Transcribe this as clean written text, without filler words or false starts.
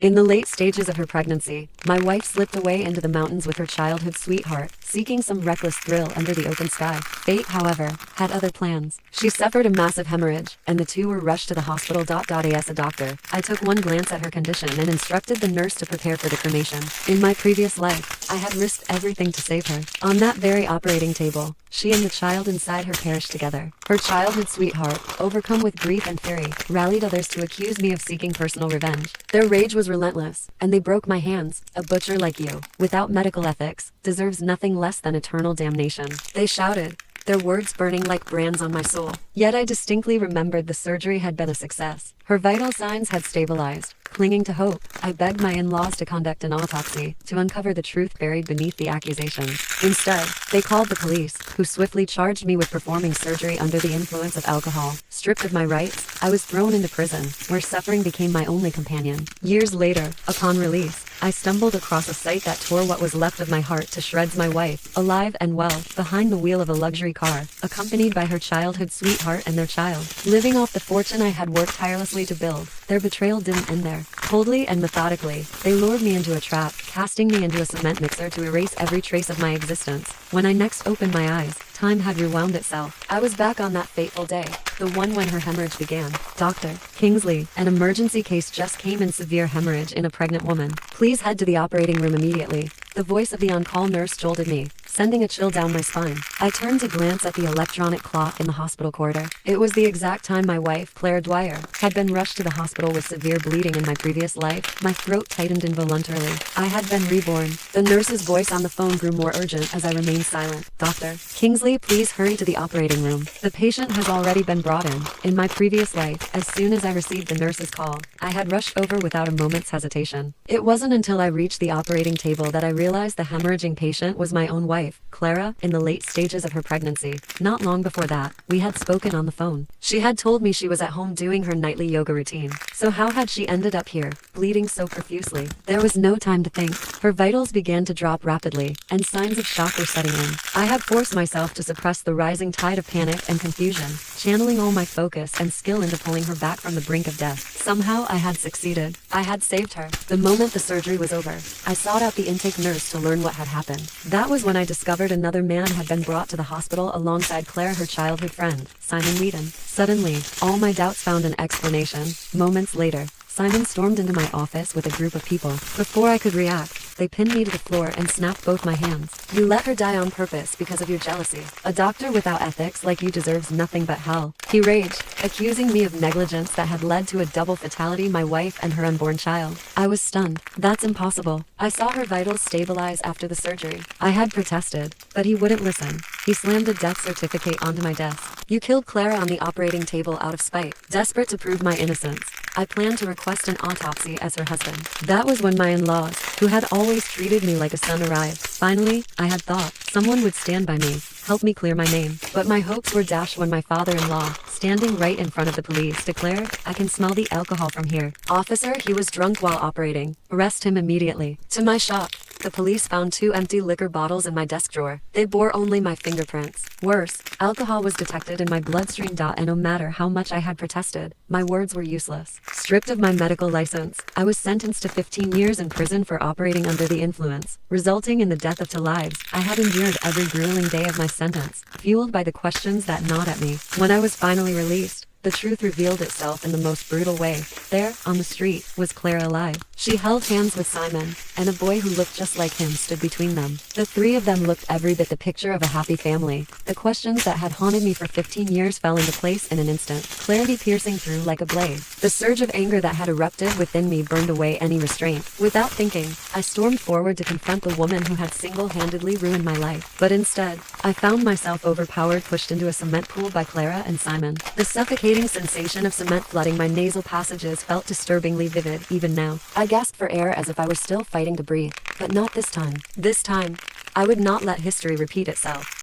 In the late stages of her pregnancy, my wife slipped away into the mountains with her childhood sweetheart, seeking some reckless thrill under the open sky. Fate, however, had other plans. She suffered a massive hemorrhage, and the two were rushed to the hospital. As a doctor, I took one glance at her condition and instructed the nurse to prepare for the cremation. In my previous life, I had risked everything to save her. On that very operating table, she and the child inside her perished together. Her childhood sweetheart, overcome with grief and fury, rallied others to accuse me of seeking personal revenge. Their rage was relentless, and they broke my hands. A butcher like you, without medical ethics, deserves nothing less than eternal damnation. They shouted, their words burning like brands on my soul. Yet I distinctly remembered the surgery had been a success. Her vital signs had stabilized. Clinging to hope, I begged my in-laws to conduct an autopsy to uncover the truth buried beneath the accusations. Instead, they called the police, who swiftly charged me with performing surgery under the influence of alcohol. Stripped of my rights, I was thrown into prison, where suffering became my only companion. Years later, upon release, I stumbled across a sight that tore what was left of my heart to shreds. My wife, alive and well, behind the wheel of a luxury car, accompanied by her childhood sweetheart and their child, living off the fortune I had worked tirelessly to build. Their betrayal didn't end there. Coldly and methodically, they lured me into a trap, casting me into a cement mixer to erase every trace of my existence. When I next opened my eyes, time had rewound itself. I was back on that fateful day, the one when her hemorrhage began. Dr. Kingsley, an emergency case just came in. Severe hemorrhage in a pregnant woman. Please head to the operating room immediately. The voice of the on-call nurse jolted me, sending a chill down my spine. I turned to glance at the electronic clock in the hospital corridor. It was the exact time my wife, Claire Dwyer, had been rushed to the hospital with severe bleeding. In my previous life, my throat tightened involuntarily. I had been reborn. The nurse's voice on the phone grew more urgent as I remained silent. Dr. Kingsley, please hurry to the operating room. The patient has already been brought in. In my previous life, as soon as I received the nurse's call, I had rushed over without a moment's hesitation. It wasn't until I reached the operating table that I realized the hemorrhaging patient was my own wife, Clara, in the late stages of her pregnancy. Not long before that, we had spoken on the phone. She had told me she was at home doing her nightly yoga routine. So how had she ended up here, bleeding so profusely? There was no time to think. Her vitals began to drop rapidly, and signs of shock were setting in. I had forced myself to suppress the rising tide of panic and confusion, channeling all my focus and skill into pulling her back from the brink of death. Somehow I had succeeded. I had saved her. The moment the surgery was over, I sought out the intake nurse to learn what had happened. That was when I discovered another man had been brought to the hospital alongside Claire, her childhood friend, Simon Whedon. Suddenly, all my doubts found an explanation. Moments later, Simon stormed into my office with a group of people. Before I could react, they pinned me to the floor and snapped both my hands. You let her die on purpose because of your jealousy. A doctor without ethics like you deserves nothing but hell. He raged, accusing me of negligence that had led to a double fatality, my wife and her unborn child. I was stunned. That's impossible. I saw her vitals stabilize after the surgery. I had protested, but he wouldn't listen. He slammed a death certificate onto my desk. You killed Clara on the operating table out of spite. Desperate to prove my innocence, I planned to request an autopsy as her husband. That was when my in-laws, who had always treated me like a son, arrived. Finally, I had thought someone would stand by me, help me clear my name. But my hopes were dashed when my father-in-law, standing right in front of the police, declared, I can smell the alcohol from here. Officer, he was drunk while operating. Arrest him immediately. To my shock, the police found 2 empty liquor bottles in my desk drawer. They bore only my fingerprints. Worse, alcohol was detected in my bloodstream. And no matter how much I had protested, my words were useless. Stripped of my medical license, I was sentenced to 15 years in prison for operating under the influence, resulting in the death of 2 lives. I had endured every grueling day of my sentence, fueled by the questions that gnawed at me. When I was finally released, the truth revealed itself in the most brutal way. There, on the street, was Clara alive. She held hands with Simon, and a boy who looked just like him stood between them. The 3 of them looked every bit the picture of a happy family. The questions that had haunted me for 15 years fell into place in an instant, clarity piercing through like a blade. The surge of anger that had erupted within me burned away any restraint. Without thinking, I stormed forward to confront the woman who had single-handedly ruined my life. But instead, I found myself overpowered, pushed into a cement pool by Clara and Simon. The suffocating sensation of cement flooding my nasal passages felt disturbingly vivid. Even now, I gasped for air as if I were still fighting to breathe. But not this time. This time, I would not let history repeat itself.